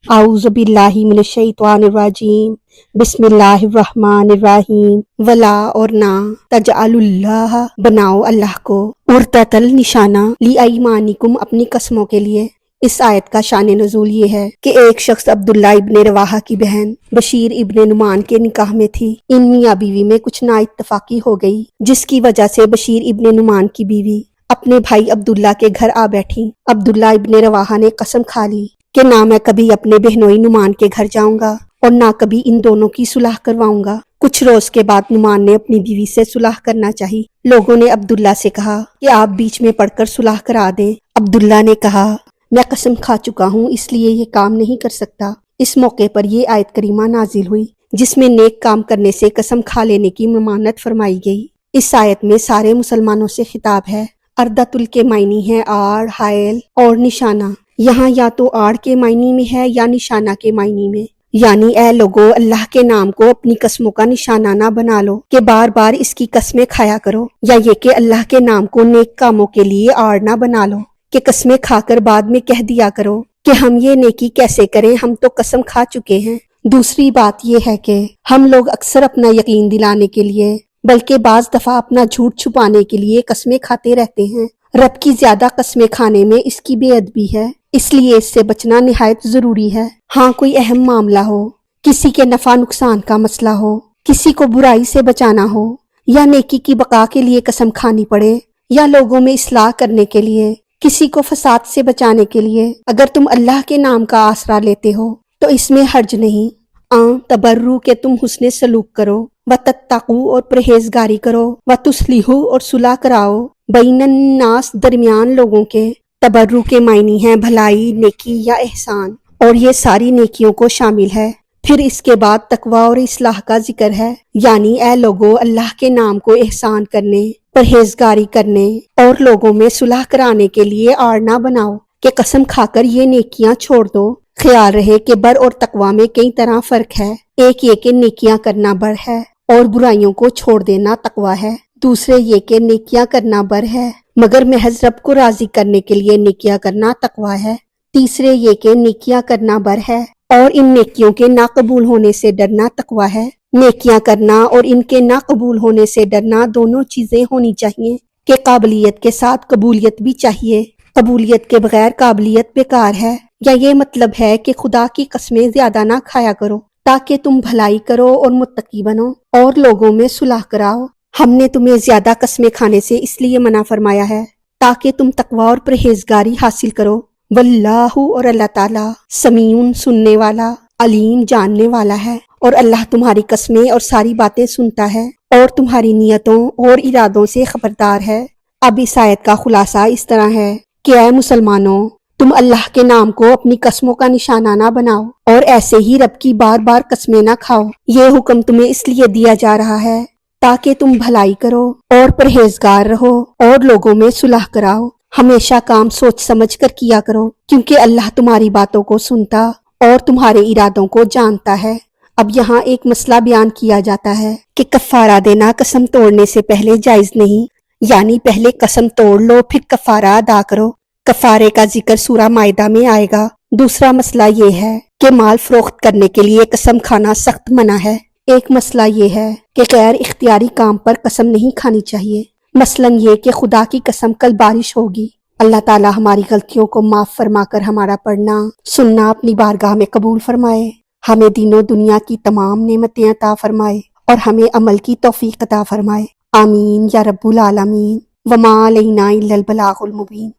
اعوذ باللہ من الشیطان الرجیم، بسم اللہ الرحمن الرحیم۔ ولا اور نہ، تجعل اللہ بناؤ اللہ کو، عرضۃ نشانہ، لی ایمانکم اپنی قسموں کے لیے۔ اس آیت کا شان نزول یہ ہے کہ ایک شخص عبداللہ ابن رواحہ کی بہن بشیر ابن نعمان کے نکاح میں تھی۔ ان میاں بیوی میں کچھ نا اتفاقی ہو گئی، جس کی وجہ سے بشیر ابن نعمان کی بیوی اپنے بھائی عبداللہ کے گھر آ بیٹھی۔ عبداللہ ابن رواحہ نے قسم کھا لی کہ نہ میں کبھی اپنے بہنوئی نعمان کے گھر جاؤں گا اور نہ کبھی ان دونوں کی صلح کرواؤں گا۔ کچھ روز کے بعد نعمان نے اپنی بیوی سے صلح کرنا چاہی۔ لوگوں نے عبداللہ سے کہا کہ آپ بیچ میں پڑھ کر صلح کرا دیں۔ عبداللہ نے کہا میں قسم کھا چکا ہوں، اس لیے یہ کام نہیں کر سکتا۔ اس موقع پر یہ آیت کریمہ نازل ہوئی جس میں نیک کام کرنے سے قسم کھا لینے کی ممانعت فرمائی گئی۔ اس آیت میں سارے مسلمانوں سے خطاب ہے۔ اردۃ کے معنی ہے آڑ، حائل اور نشانہ۔ یہاں یا تو آڑ کے معنی میں ہے یا نشانہ کے معنی میں، یعنی اے لوگو اللہ کے نام کو اپنی قسموں کا نشانہ نہ بنا لو کہ بار بار اس کی قسمیں کھایا کرو، یا یہ کہ اللہ کے نام کو نیک کاموں کے لیے آڑ نہ بنا لو کہ قسمیں کھا کر بعد میں کہہ دیا کرو کہ ہم یہ نیکی کیسے کریں، ہم تو قسم کھا چکے ہیں۔ دوسری بات یہ ہے کہ ہم لوگ اکثر اپنا یقین دلانے کے لیے بلکہ بعض دفعہ اپنا جھوٹ چھپانے کے لیے قسمیں کھاتے رہتے ہیں۔ رب کی زیادہ قسمیں کھانے میں اس کی بے ادبی ہے، اس لیے اس سے بچنا نہایت ضروری ہے۔ ہاں کوئی اہم معاملہ ہو، کسی کے نفع نقصان کا مسئلہ ہو، کسی کو برائی سے بچانا ہو، یا نیکی کی بقا کے لیے قسم کھانی پڑے، یا لوگوں میں اصلاح کرنے کے لیے، کسی کو فساد سے بچانے کے لیے، اگر تم اللہ کے نام کا آسرا لیتے ہو تو اس میں حرج نہیں۔ تبرو کہ تم حسن سلوک کرو، وتتقو اور پرہیزگاری کرو، وتصلحو اور صلح کراؤ، بین الناس درمیان لوگوں کے۔ تبرو کے معنی ہے بھلائی، نیکی یا احسان، اور یہ ساری نیکیوں کو شامل ہے۔ پھر اس کے بعد تقوی اور اصلاح کا ذکر ہے، یعنی اے لوگو اللہ کے نام کو احسان کرنے، پرہیزگاری کرنے اور لوگوں میں صلح کرانے کے لیے آڑ نہ بناؤ کہ قسم کھا کر یہ نیکیاں چھوڑ دو۔ خیال رہے کہ بر اور تقوی میں کئی طرح فرق ہے۔ ایک یہ کہ نیکیاں کرنا بر ہے اور برائیوں کو چھوڑ دینا تقوی ہے۔ دوسرے یہ کہ نیکیاں کرنا بر ہے مگر محض رب کو راضی کرنے کے لیے نیکیاں کرنا تقوی ہے۔ تیسرے یہ کہ نیکیاں کرنا بر ہے اور ان نیکیوں کے ناقبول ہونے سے ڈرنا تقوی ہے۔ نیکیاں کرنا اور ان کے ناقبول ہونے سے ڈرنا دونوں چیزیں ہونی چاہیے کہ قابلیت کے ساتھ قبولیت بھی چاہیے۔ قبولیت کے بغیر قابلیت بیکار ہے، یا یہ مطلب ہے کہ خدا کی قسمیں زیادہ نہ کھایا کرو تاکہ تم بھلائی کرو اور متقی بنو اور لوگوں میں صلح کراؤ۔ ہم نے تمہیں زیادہ قسمیں کھانے سے اس لیے منع فرمایا ہے تاکہ تم تقوی اور پرہیزگاری حاصل کرو۔ واللہ اور اللہ تعالیٰ سمیع سننے والا، علیم جاننے والا ہے، اور اللہ تمہاری قسمیں اور ساری باتیں سنتا ہے اور تمہاری نیتوں اور ارادوں سے خبردار ہے۔ اب اس آیت کا خلاصہ اس طرح ہے کہ اے مسلمانوں، تم اللہ کے نام کو اپنی قسموں کا نشانہ نہ بناؤ اور ایسے ہی رب کی بار بار قسمیں نہ کھاؤ۔ یہ حکم تمہیں اس لیے دیا جا رہا ہے تاکہ تم بھلائی کرو اور پرہیزگار رہو اور لوگوں میں صلح کراؤ۔ ہمیشہ کام سوچ سمجھ کر کیا کرو کیونکہ اللہ تمہاری باتوں کو سنتا اور تمہارے ارادوں کو جانتا ہے۔ اب یہاں ایک مسئلہ بیان کیا جاتا ہے کہ کفارہ دینا قسم توڑنے سے پہلے جائز نہیں، یعنی پہلے قسم توڑ لو پھر کفارہ ادا کرو۔ کفارے کا ذکر سورہ مائدہ میں آئے گا۔ دوسرا مسئلہ یہ ہے کہ مال فروخت کرنے کے لیے قسم کھانا سخت منع ہے۔ ایک مسئلہ یہ ہے کہ غیر اختیاری کام پر قسم نہیں کھانی چاہیے، مثلاً یہ کہ خدا کی قسم کل بارش ہوگی۔ اللہ تعالیٰ ہماری غلطیوں کو معاف فرما کر ہمارا پڑھنا سننا اپنی بارگاہ میں قبول فرمائے، ہمیں دین و دنیا کی تمام نعمتیں عطا فرمائے اور ہمیں عمل کی توفیق عطا فرمائے۔ آمین یا رب العالمین۔ وما علینا الا البلاغ المبین۔